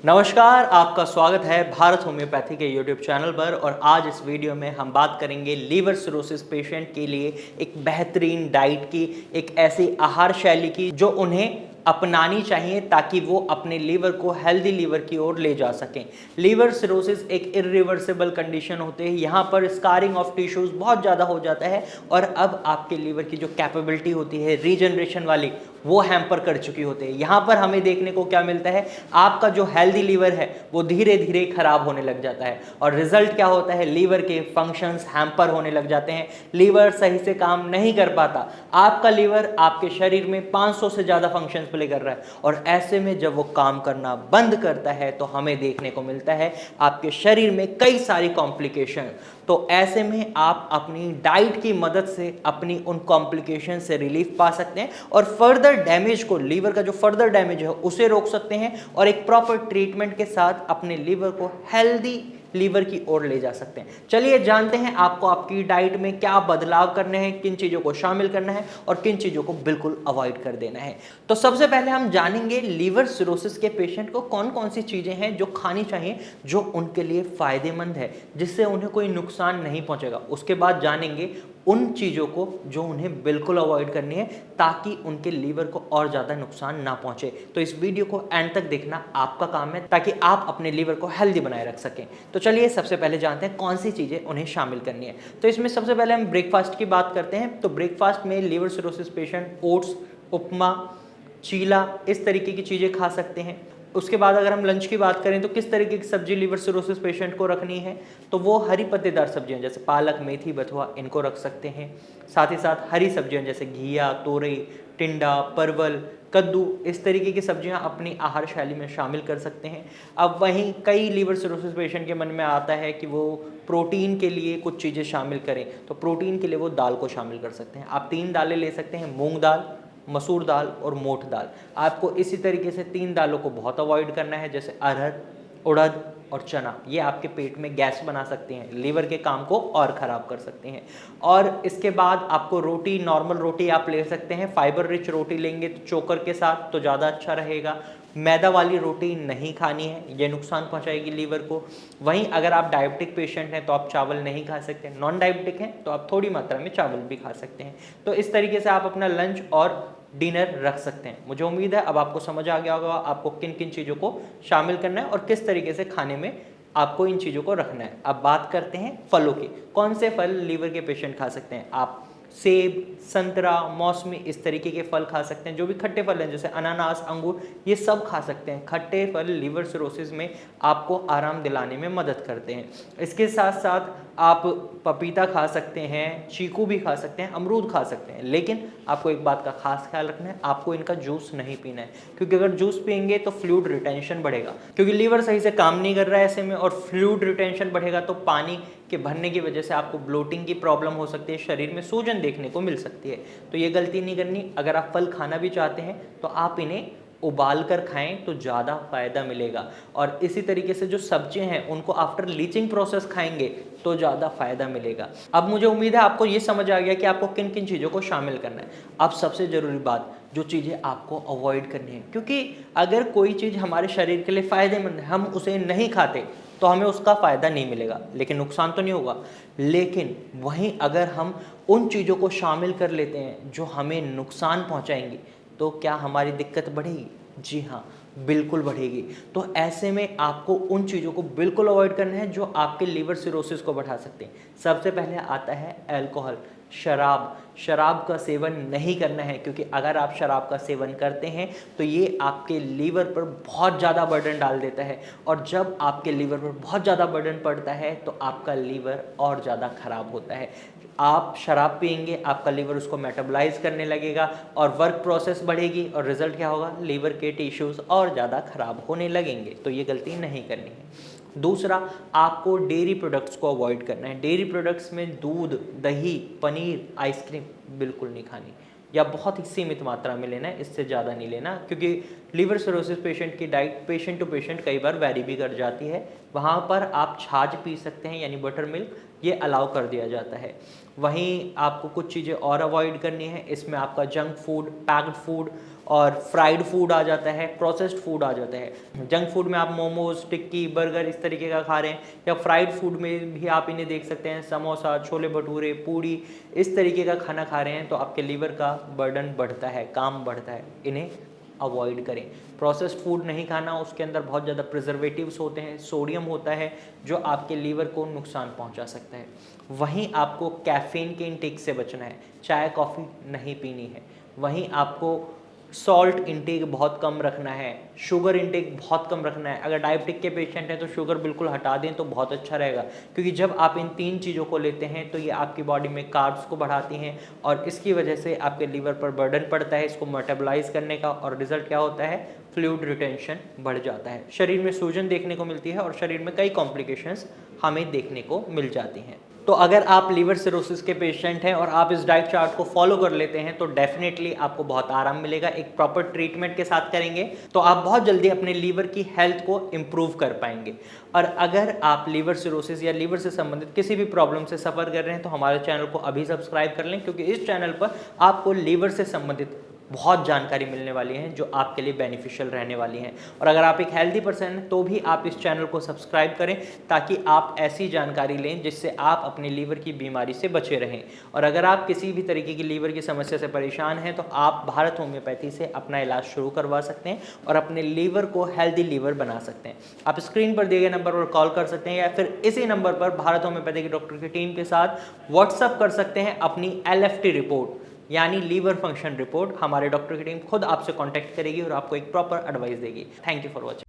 नमस्कार, आपका स्वागत है भारत होम्योपैथी के यूट्यूब चैनल पर। और आज इस वीडियो में हम बात करेंगे लीवर सिरोसिस पेशेंट के लिए एक बेहतरीन डाइट की, एक ऐसी आहार शैली की जो उन्हें अपनानी चाहिए ताकि वो अपने लीवर को हेल्दी लीवर की ओर ले जा सकें। लीवर सिरोसिस एक इरिवर्सिबल कंडीशन होते हैं, यहाँ पर स्कारिंग ऑफ टिश्यूज बहुत ज़्यादा हो जाता है और अब आपके लीवर की जो कैपेबिलिटी होती है रीजनरेशन वाली, वो हैम्पर कर चुकी होती है। यहाँ पर हमें देखने को क्या मिलता है, आपका जो हेल्दी लीवर है वो धीरे धीरे खराब होने लग जाता है और रिजल्ट क्या होता है, लीवर के फंक्शंस हैम्पर होने लग जाते हैं, लीवर सही से काम नहीं कर पाता। आपका लीवर आपके शरीर में 500 से ज़्यादा फंक्शंस प्ले कर रहा है और ऐसे में जब वो काम करना बंद करता है तो हमें देखने को मिलता है आपके शरीर में कई सारी कॉम्प्लिकेशन। तो ऐसे में आप अपनी डाइट की मदद से अपनी उन कॉम्प्लिकेशन से रिलीफ पा सकते हैं और फर्दर डैमेज को, लीवर का जो फर्दर डैमेज है उसे रोक सकते हैं और एक प्रॉपर ट्रीटमेंट के साथ अपने लीवर को हेल्दी लीवर की ओर ले जा सकते हैं। चलिए जानते हैं आपको आपकी डाइट में क्या बदलाव करने हैं, किन चीज़ों को शामिल करना है और किन चीज़ों को बिल्कुल अवॉइड कर देना है। तो सबसे पहले हम जानेंगे लीवर सिरोसिस के पेशेंट को कौन कौन सी चीज़ें हैं जो खानी चाहिए जो उनके लिए फ़ायदेमंद है, जिससे उन्हें कोई नुकसान नहीं पहुंचेगा। उसके बाद जानेंगे उन चीज़ों को जो उन्हें बिल्कुल अवॉइड करनी है ताकि उनके लीवर को और ज़्यादा नुकसान ना पहुंचे। तो इस वीडियो को एंड तक देखना आपका काम है ताकि आप अपने लीवर को हेल्दी बनाए रख सकें। तो चलिए सबसे पहले जानते हैं कौन सी चीज़ें उन्हें शामिल करनी है। तो इसमें सबसे पहले हम ब्रेकफास्ट की बात करते हैं। तो ब्रेकफास्ट में लीवर सिरोसिस पेशेंट ओट्स, उपमा, चीला, इस तरीके की चीज़ें खा सकते हैं। उसके बाद अगर हम लंच की बात करें तो किस तरीके की सब्जी लीवर सिरोसिस पेशेंट को रखनी है, तो वो हरी पत्तेदार सब्जियां जैसे पालक, मेथी, बथुआ, इनको रख सकते हैं। साथ ही साथ हरी सब्जियां जैसे घिया, तोरई, टिंडा, परवल, कद्दू, इस तरीके की सब्जियां अपनी आहार शैली में शामिल कर सकते हैं। अब वहीं कई लीवर सिरोसिस पेशेंट के मन में आता है कि वो प्रोटीन के लिए कुछ चीज़ें शामिल करें, तो प्रोटीन के लिए वो दाल को शामिल कर सकते हैं। आप 3 दालें ले सकते हैं, मूंग दाल, मसूर दाल और मोठ दाल। आपको इसी तरीके से 3 दालों को बहुत अवॉइड करना है, जैसे अरहर, उड़द और चना। ये आपके पेट में गैस बना सकते हैं, लीवर के काम को और ख़राब कर सकते हैं। और इसके बाद आपको रोटी, नॉर्मल रोटी आप ले सकते हैं। फाइबर रिच रोटी लेंगे तो चोकर के साथ तो ज़्यादा अच्छा रहेगा। मैदा वाली रोटी नहीं खानी है, ये नुकसान पहुंचाएगी लीवर को। वहीं अगर आप डायबिटिक पेशेंट हैं तो आप चावल नहीं खा सकते, नॉन डायबिटिक हैं तो आप थोड़ी मात्रा में चावल भी खा सकते हैं। तो इस तरीके से आप अपना लंच और डिनर रख सकते हैं। मुझे उम्मीद है अब आपको समझ आ गया होगा आपको किन किन चीज़ों को शामिल करना है और किस तरीके से खाने में आपको इन चीज़ों को रखना है। अब बात करते हैं फलों की। कौन से फल लीवर के पेशेंट खा सकते हैं? आप सेब, संतरा, मौसमी, इस तरीके के फल खा सकते हैं। जो भी खट्टे फल हैं जैसे अनानास, अंगूर, ये सब खा सकते हैं। खट्टे फल लीवर सिरोसिस में आपको आराम दिलाने में मदद करते हैं। इसके साथ साथ आप पपीता खा सकते हैं, चीकू भी खा सकते हैं, अमरूद खा सकते हैं। लेकिन आपको एक बात का खास ख्याल रखना है, आपको इनका जूस नहीं पीना है, क्योंकि अगर जूस पियेंगे तो फ्लूइड रिटेंशन बढ़ेगा, क्योंकि लीवर सही से काम नहीं कर रहा है ऐसे में, और फ्लूइड रिटेंशन बढ़ेगा तो पानी के भरने की वजह से आपको ब्लोटिंग की प्रॉब्लम हो सकती है, शरीर में सूजन देखने को मिल सकती है। तो ये गलती नहीं करनी। अगर आप फल खाना भी चाहते हैं तो आप इन्हें उबाल कर खाएं तो ज़्यादा फायदा मिलेगा। और इसी तरीके से जो सब्जियां हैं उनको आफ्टर लीचिंग प्रोसेस खाएंगे तो ज़्यादा फायदा मिलेगा। अब मुझे उम्मीद है आपको ये समझ आ गया कि आपको किन किन चीज़ों को शामिल करना है। अब सबसे ज़रूरी बात, जो चीज़ें आपको अवॉइड करनी है, क्योंकि अगर कोई चीज़ हमारे शरीर के लिए फ़ायदेमंद है, हम उसे नहीं खाते तो हमें उसका फ़ायदा नहीं मिलेगा, लेकिन नुकसान तो नहीं होगा। लेकिन वहीं अगर हम उन चीज़ों को शामिल कर लेते हैं जो हमें नुकसान पहुंचाएंगी, तो क्या हमारी दिक्कत बढ़ेगी? जी हाँ, बिल्कुल बढ़ेगी। तो ऐसे में आपको उन चीज़ों को बिल्कुल अवॉइड करना है जो आपके लीवर सिरोसिस को बढ़ा सकते हैं। सबसे पहले आता है अल्कोहल, शराब। शराब का सेवन नहीं करना है, क्योंकि अगर आप शराब का सेवन करते हैं तो ये आपके लीवर पर बहुत ज़्यादा बर्डन डाल देता है, और जब आपके लीवर पर बहुत ज़्यादा बर्डन पड़ता है तो आपका लीवर और ज़्यादा खराब होता है। आप शराब पियेंगे, आपका लीवर उसको मेटाबोलाइज करने लगेगा और वर्क प्रोसेस बढ़ेगी, और रिजल्ट क्या होगा? लीवर के टिश्यूज़ और ज़्यादा खराब होने लगेंगे। तो ये गलती नहीं करनी है। दूसरा, आपको डेयरी प्रोडक्ट्स को अवॉइड करना है। डेयरी प्रोडक्ट्स में दूध, दही, पनीर, आइसक्रीम बिल्कुल नहीं खानी, या बहुत ही सीमित मात्रा में लेना है, इससे ज़्यादा नहीं लेना, क्योंकि लीवर सिरोसिस पेशेंट की डाइट पेशेंट टू पेशेंट कई बार वैरी भी कर जाती है। वहाँ पर आप छाछ पी सकते हैं, यानी बटर मिल्क, ये अलाउ कर दिया जाता है। वहीं आपको कुछ चीज़ें और अवॉइड करनी है। इसमें आपका जंक फूड, पैक्ड फूड और फ्राइड फूड आ जाता है, प्रोसेस्ड फूड आ जाता है। जंक फूड में आप मोमोज, टिक्की, बर्गर इस तरीके का खा रहे हैं, या फ्राइड फूड में भी आप इन्हें देख सकते हैं, समोसा, छोले भटूरे, पूड़ी, इस तरीके का खाना खा रहे हैं तो आपके लीवर का बर्डन बढ़ता है, काम बढ़ता है। इन्हें अवॉइड करें। प्रोसेस्ड फूड नहीं खाना, उसके अंदर बहुत ज़्यादा प्रिजर्वेटिव्स होते हैं, सोडियम होता है जो आपके लीवर को नुकसान पहुंचा सकता है। वहीं आपको कैफीन के इंटेक से बचना है, चाय कॉफ़ी नहीं पीनी है। वहीं आपको सॉल्ट इंटेक बहुत कम रखना है, शुगर इंटेक बहुत कम रखना है। अगर डायबिटिक के पेशेंट हैं तो शुगर बिल्कुल हटा दें तो बहुत अच्छा रहेगा, क्योंकि जब आप इन 3 चीज़ों को लेते हैं तो ये आपकी बॉडी में कार्ब्स को बढ़ाती हैं और इसकी वजह से आपके लीवर पर बर्डन पड़ता है इसको मेटाबॉलाइज करने का, और रिजल्ट क्या होता है, फ्लूइड रिटेंशन बढ़ जाता है, शरीर में सूजन देखने को मिलती है और शरीर में कई कॉम्प्लिकेशंस हमें देखने को मिल जाती हैं। तो अगर आप लीवर सिरोसिस के पेशेंट हैं और आप इस डाइट चार्ट को फॉलो कर लेते हैं तो डेफिनेटली आपको बहुत आराम मिलेगा। एक प्रॉपर ट्रीटमेंट के साथ करेंगे तो आप बहुत जल्दी अपने लीवर की हेल्थ को इम्प्रूव कर पाएंगे। और अगर आप लीवर सिरोसिस या लीवर से संबंधित किसी भी प्रॉब्लम से सफ़र कर रहे हैं तो हमारे चैनल को अभी सब्सक्राइब कर लें, क्योंकि इस चैनल पर आपको लीवर से संबंधित बहुत जानकारी मिलने वाली है जो आपके लिए बेनिफिशियल रहने वाली हैं। और अगर आप एक हेल्दी पर्सन हैं तो भी आप इस चैनल को सब्सक्राइब करें ताकि आप ऐसी जानकारी लें जिससे आप अपने लीवर की बीमारी से बचे रहें। और अगर आप किसी भी तरीके की लीवर की समस्या से परेशान हैं तो आप भारत होम्योपैथी से अपना इलाज शुरू करवा सकते हैं और अपने लीवर को हेल्दी लीवर बना सकते हैं। आप स्क्रीन पर दिए गए नंबर पर कॉल कर सकते हैं या फिर इसी नंबर पर भारत होम्योपैथी के डॉक्टर की टीम के साथ व्हाट्सअप कर सकते हैं अपनी LFT रिपोर्ट यानी लीवर फंक्शन रिपोर्ट। हमारे डॉक्टर की टीम खुद आपसे कांटेक्ट करेगी और आपको एक प्रॉपर एडवाइस देगी। Thank you for watching.